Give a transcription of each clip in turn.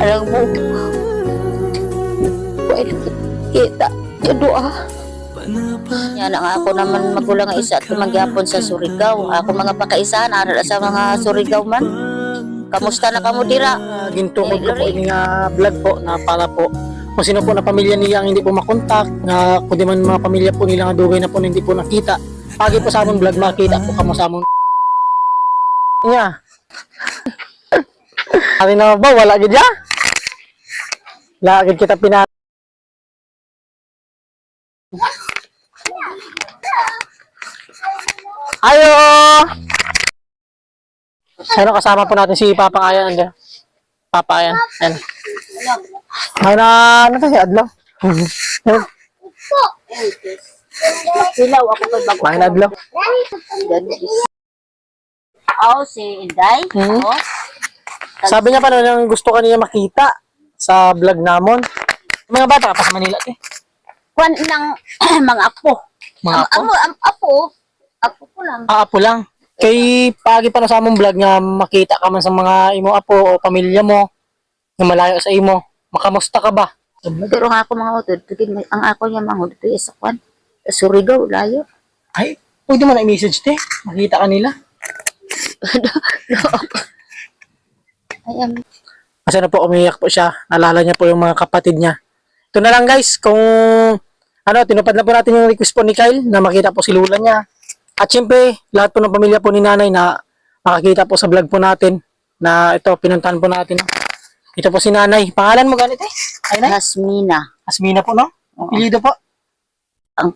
Alam mo, pwede kita, doa. Yan ang ako naman magulang nga isa at tumagyapon sa Surigao. Ako mga pakaisahan, aral sa mga Surigao man. Kamusta na kamo dira? Gintukod ko po ini nga vlog po na para po kung sino po na pamilya niya ang hindi po makontak, na kundi man mga pamilya po nila nga dugay na po na hindi po nakita. Pagi po sa amon vlog makita po kamo sa amon niya. Ari na ba wala gid ya? Wala gid kita pina. Ayo. Ano kasama po natin si Papa Ayan andyan. Papa Ayan. Ayan. Ay na, ano to si Adlaw? Silaw ako kay bago. May Adlaw. Oh, si Inday. Oh. Sabi niya pa nang gusto ka niya makita sa vlog namon. Mga bata pa sa Manila eh. Kwan ng mga apo. Mga apo? Apo. Apo ko lang. Apo lang. Kay pagi pa na sa among vlog nga makita ka man sa mga imo apo o pamilya mo nga malayo sa imo. Makamusta ka ba? Pero nga ako mga utod, ang ako niya mga utod sa kwan. Surigao, layo. Ay, pwede mo na i-message te. Makita ka nila. Ayan. Kasi na po umiyak po siya. Naalala niya po yung mga kapatid niya. Ito na lang guys, kung tinupad na po natin yung request po ni Kyle na makita po si Lula niya. At syempre, lahat po ng pamilya po ni Nanay na makakita po sa vlog po natin na ito, pinuntahan po natin. Ito po si Nanay. Pangalan mo ganito eh? Ay, Nay? Hasmina. Hasmina po, no? Pilido po. Ang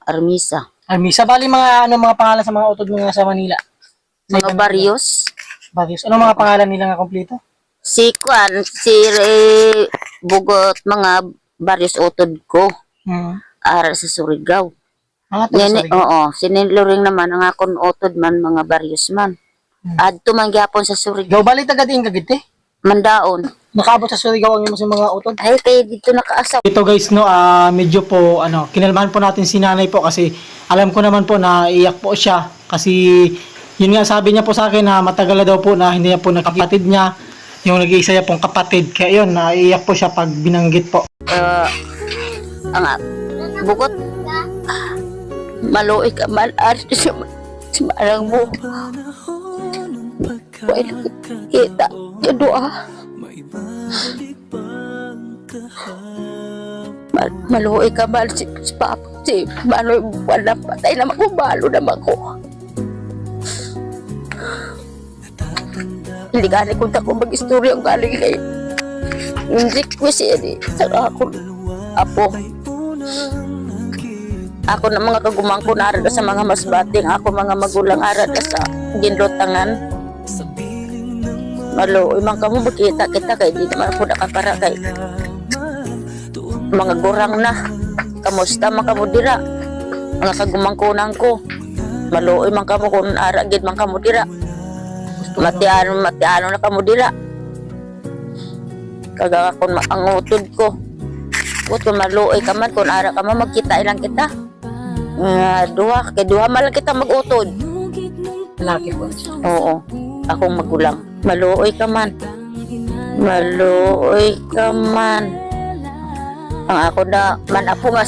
Armisa. Armisa. Bali mga pangalan sa mga utod mo nga sa Manila? Mga Barrios. Barrios. Ano mga pangalan nila nga kompleto? Si Kwan, si Bugot, mga Barrios utod ko. Aral sa Surigao. Sorry. Oo, siniluring naman ang akong utod man, mga Barrios man. At tumangyapon sa Surigao. Gaw bali tagadiin kagid eh. Mandaon. Nakaabot sa Surigao ang imong mga utod. Ay, kayo dito nakaasaw. Ito guys no, medyo po kinalmahan po natin si Nanay po kasi alam ko naman po na iyak po siya kasi yun nga sabi niya po sa akin na matagal na daw po na hindi niya po nakapatid niya yung nag-iisa niya pong kapatid kaya yun naiiyak po siya pag binanggit po. Ang Bugot, maluoy ka man, arte sa marang mo. Pwede kita, doa. Maluoy ka man, si Papa, si Manoy, wala patay naman ko, balo naman ko. Hindi gani kung ako mag-istorya ang galing kay hindi ko siya sa ako apo. Ako na mga kagumang ko narada sa mga masbating, ako mga magulang arada sa ginrotangan. Malo, imang kamo makita kita kay di naman ako nakapara kay mga gurang na. Kamusta man kamo dira? Mga kagumang kunang ko. Malo, imang kamo kung aragid man kamo dira. Matiano na kamo dira. Kaga ako ang utod ko. Kung maluoy ka man, kung ara ka man, magkita ilang kita. Duha man lang kita mag-utod. Laki po. Oo, akong magulang. Maluoy ka man. Maluoy ka man. Ang ako na, man ako nga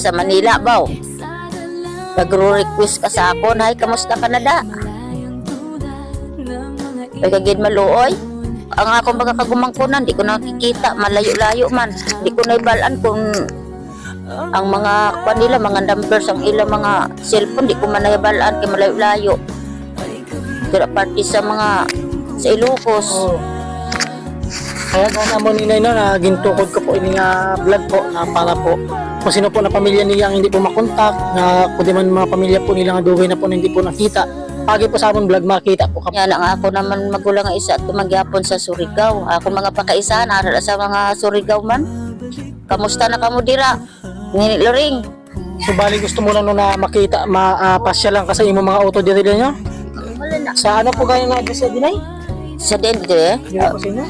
sa Manila, baw. Nagro-request ka sa ako, hay, kamusta ka na da? Ay kagid maluoy. Ang akong magkakagumangkunan, di ko nakikita, malayo-layo man. Di ko naibalaan kung ang mga kanila, mga numbers, ang ilang mga cellphone, di ko man naibalaan kay malayo-layo. Kaya party sa sa Ilocos. Kaya gana mo ni Nay no, na gintukod ko po ini nga vlog po na para po kung sino po na pamilya niya ang hindi po makontak, na kundi man mga pamilya po nila nga dugay na po na hindi po nakita. Pagi po sa amon vlog makita po kami. Yan ang ako naman magulang nga isa at tumagyapon sa Surigao. Ako mga pakaisahan, aral sa mga Surigao man. Kamusta na kamo dira? Loring. So bali gusto mo lang no na makita, mapasya lang kasi imo mga auto diri nyo? Sa ano po kayo nga address dinay? Sa dendre, Dili po sa inyo?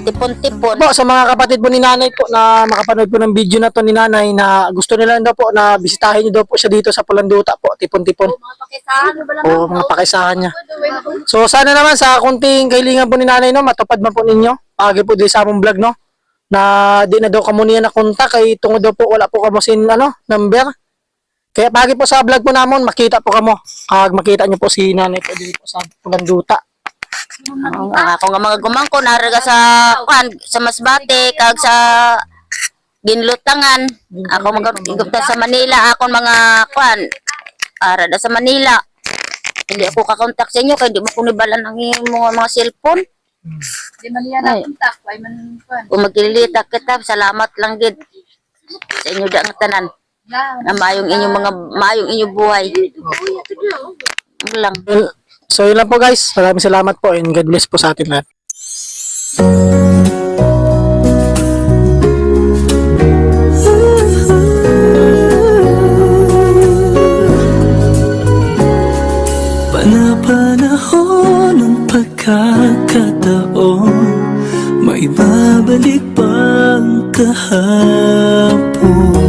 tipon-tipon. Po sa mga kapatid po ni Nanay po na makapanood po ng video na to ni Nanay na gusto nila daw po na bisitahin niyo daw po siya dito sa Pulanduta po, tipon-tipon. Mga pakisahan, O mga pakisahan niya. So sana naman sa kunting kailingan po ni Nanay no, matupad man po ninyo. Pagi po din sa among vlog, no? Na di na daw kamo niya na kontak kay tungod daw po wala po kamo sin number. Kaya pagi po sa vlog po namon makita po kamo. Kag makita niyo po si nanay po dito po sa Pulanduta. Ang ako nga mga gumangkon araga sa sa Masbate kag sa Ginlutangan. Ako magigupta sa Manila akon mga ara da sa Manila. Hindi ako kakontak sa inyo kay di mo ko nibalan ang imong mga cellphone. Di man yan Ay. napuntak. Ay man kuan. Kung magkilita kita, salamat lang gid sa inyo da nga tanan. Na mayong inyong buhay. Ano lang. So yun lang po guys. Maraming salamat po and God bless po sa atin lahat. Panahon ng pagkakataon, maibabalik pang kahapon.